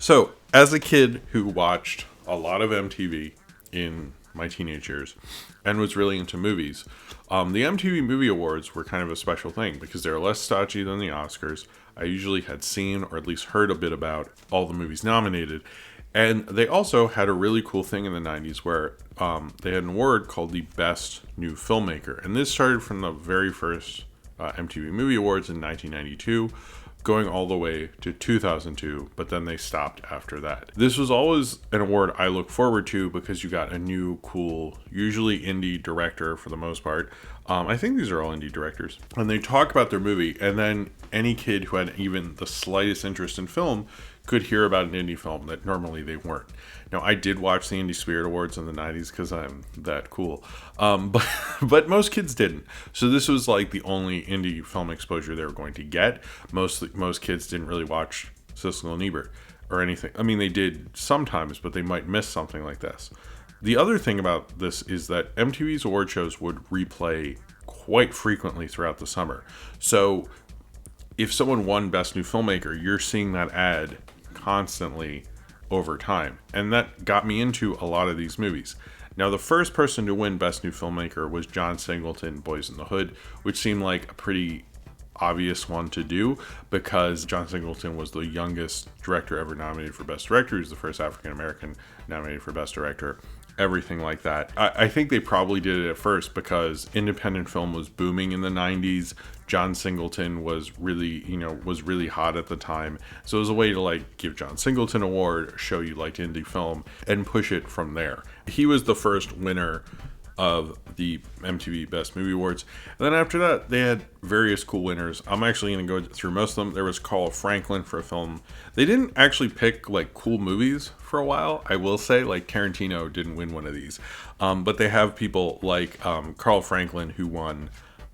So, as a kid who watched a lot of MTV in my teenage years and was really into movies, the MTV Movie Awards were kind of a special thing because they were less stodgy than the Oscars. I usually had seen or at least heard a bit about all the movies nominated. And they also had a really cool thing in the 90s where they had an award called the Best New Filmmaker. And this started from the very first MTV Movie Awards in 1992, going all the way to 2002, but then they stopped after that. This was always an award I look forward to because you got a new, cool, usually indie director for the most part. I think these are all indie directors. And they talk about their movie, and then any kid who had even the slightest interest in film could hear about an indie film that normally they weren't. Now, I did watch the Indie Spirit Awards in the 90s because I'm that cool. But most kids didn't. So this was like the only indie film exposure they were going to get. Most kids didn't really watch Siskel and Ebert or anything. I mean, they did sometimes, but they might miss something like this. The other thing about this is that MTV's award shows would replay quite frequently throughout the summer. So if someone won Best New Filmmaker, you're seeing that ad constantly over time. And that got me into a lot of these movies. Now, the first person to win Best New Filmmaker was John Singleton, Boys in the Hood, which seemed like a pretty obvious one to do because John Singleton was the youngest director ever nominated for Best Director. He was the first African American nominated for Best Director. Everything like that. I think they probably did it at first because independent film was booming in the 90s. John Singleton was really hot at the time. So it was a way to like give John Singleton an award, show you liked indie film, and push it from there. He was the first winner of the MTV Best Movie Awards. And then after that, they had various cool winners. I'm actually going to go through most of them. There was Carl Franklin for a film. They didn't actually pick like cool movies for a while. I will say, like Tarantino didn't win one of these. But they have people like Carl Franklin who won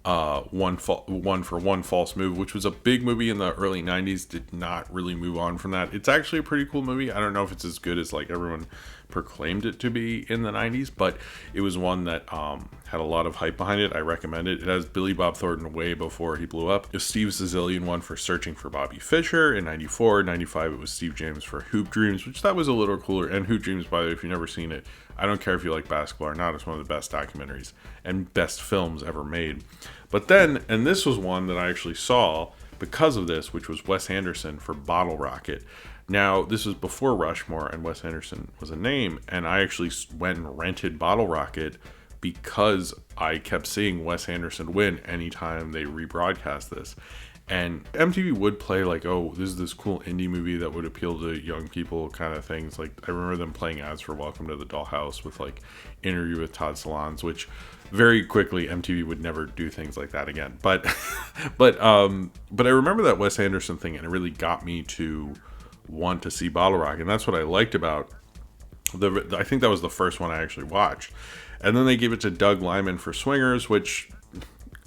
one for One False Move, which was a big movie in the early 90s. Did not really move on from that. It's actually a pretty cool movie. I don't know if it's as good as like everyone proclaimed it to be in the 90s, but it was one that had a lot of hype behind it. I recommend it. It has Billy Bob Thornton way before he blew up. Steve Zazilian won for Searching for Bobby Fischer in 94. 95 it was Steve James for Hoop Dreams, which that was a little cooler. And Hoop Dreams, by the way, if you've never seen it, I don't care if you like basketball or not, it's one of the best documentaries and best films ever made. But then, and this was one that I actually saw because of this, which was Wes Anderson for Bottle Rocket. Now, this was before Rushmore and Wes Anderson was a name, and I actually went and rented Bottle Rocket because I kept seeing Wes Anderson win anytime they rebroadcast this. And MTV would play like, oh, this is this cool indie movie that would appeal to young people kind of things. Like, I remember them playing ads for Welcome to the Dollhouse with like Interview with Todd Solondz, which very quickly MTV would never do things like that again. But I remember that Wes Anderson thing, and it really got me to want to see Bottle Rocket. And that's what I liked about I think that was the first one I actually watched. And then they gave it to Doug Liman for Swingers, which,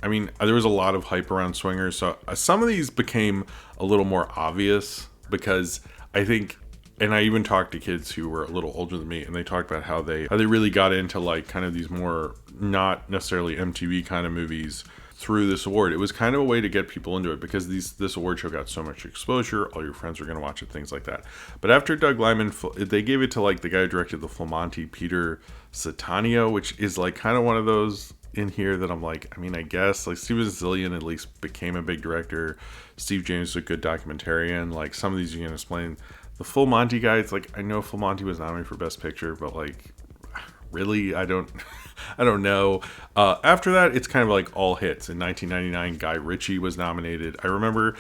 I mean, there was a lot of hype around Swingers. So some of these became a little more obvious because I think, and I even talked to kids who were a little older than me, and they talked about how they really got into like kind of these more not necessarily MTV kind of movies through this award. It was kind of a way to get people into it because this award show got so much exposure. All your friends were going to watch it, things like that. But after Doug Liman, they gave it to like the guy who directed The Full Monty, Peter Satanio, which is like kind of one of those in here that I'm like, I mean, I guess like Steve Zillion at least became a big director. Steve James was a good documentarian. Like some of these you can explain. The Full Monty guy, it's like, I know Full Monty was nominated for Best Picture, but like, really, I don't know. After that, it's kind of like all hits. In 1999, Guy Ritchie was nominated. I remember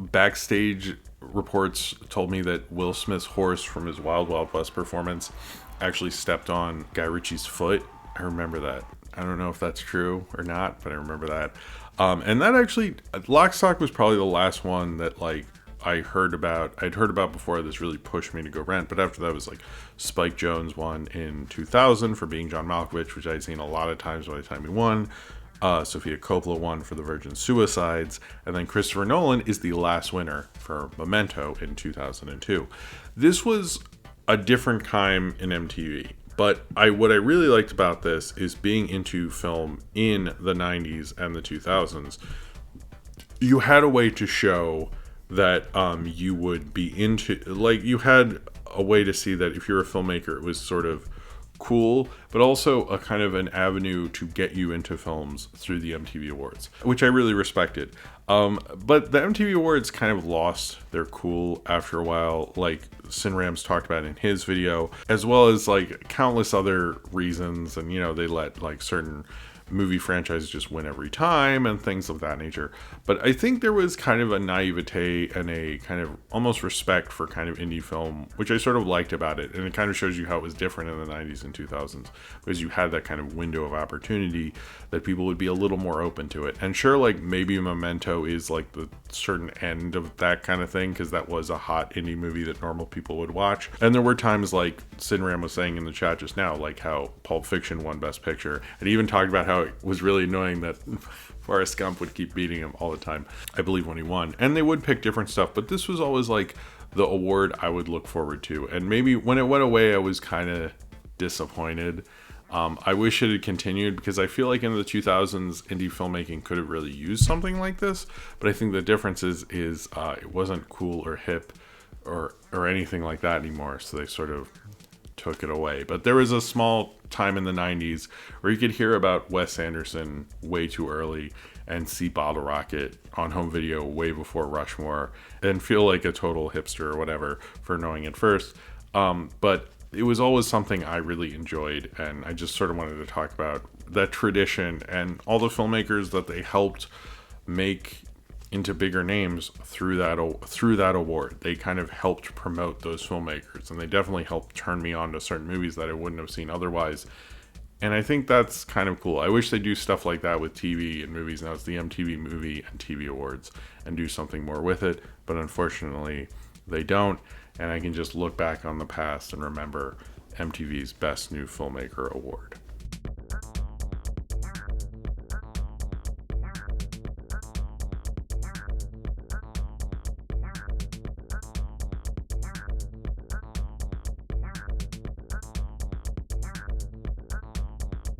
backstage reports told me that Will Smith's horse from his Wild Wild West performance actually stepped on Guy Ritchie's foot. I remember that. I don't know if that's true or not, but I remember that. And that actually, Lock, Stock was probably the last one that like I'd heard about before this really pushed me to go rent. But after that was like Spike Jonze won in 2000 for Being John Malkovich, which I'd seen a lot of times by the time he won. Sofia Coppola won for The Virgin Suicides. And then Christopher Nolan is the last winner for Memento in 2002. This was a different time in MTV. But what I really liked about this is being into film in the 90s and the 2000s. You had a way to show that you would be into. Like, you had a way to see that if you're a filmmaker, it was sort of cool, but also a kind of an avenue to get you into films through the MTV Awards, which I really respected. But the MTV Awards kind of lost their cool after a while, like Sinram's talked about in his video, as well as like countless other reasons. And, you know, they let like certain movie franchises just win every time and things of that nature. But I think there was kind of a naivete and a kind of almost respect for kind of indie film, which I sort of liked about it. And it kind of shows you how it was different in the 90s and 2000s, because you had that kind of window of opportunity that people would be a little more open to it. And sure, like maybe Memento is like the certain end of that kind of thing, because that was a hot indie movie that normal people would watch. And there were times, like Sinram was saying in the chat just now, like how Pulp Fiction won Best Picture, and he even talked about how it was really annoying that Forrest Gump would keep beating him all the time, I believe, when he won. And they would pick different stuff, but this was always like the award I would look forward to. And maybe when it went away, I was kind of disappointed. I wish it had continued, because I feel like in the 2000s, indie filmmaking could have really used something like this. But I think the difference is it wasn't cool or hip or anything like that anymore. So they sort of took it away. But there was a small time in the 90s where you could hear about Wes Anderson way too early and see Bottle Rocket on home video way before Rushmore and feel like a total hipster or whatever for knowing it first. But it was always something I really enjoyed, and I just sort of wanted to talk about that tradition and all the filmmakers that they helped make into bigger names through that award. They kind of helped promote those filmmakers, and they definitely helped turn me on to certain movies that I wouldn't have seen otherwise. And I think that's kind of cool. I wish they do stuff like that with TV and movies. Now it's the MTV Movie and TV Awards, and do something more with it. But unfortunately, they don't. And I can just look back on the past and remember MTV's Best New Filmmaker Award.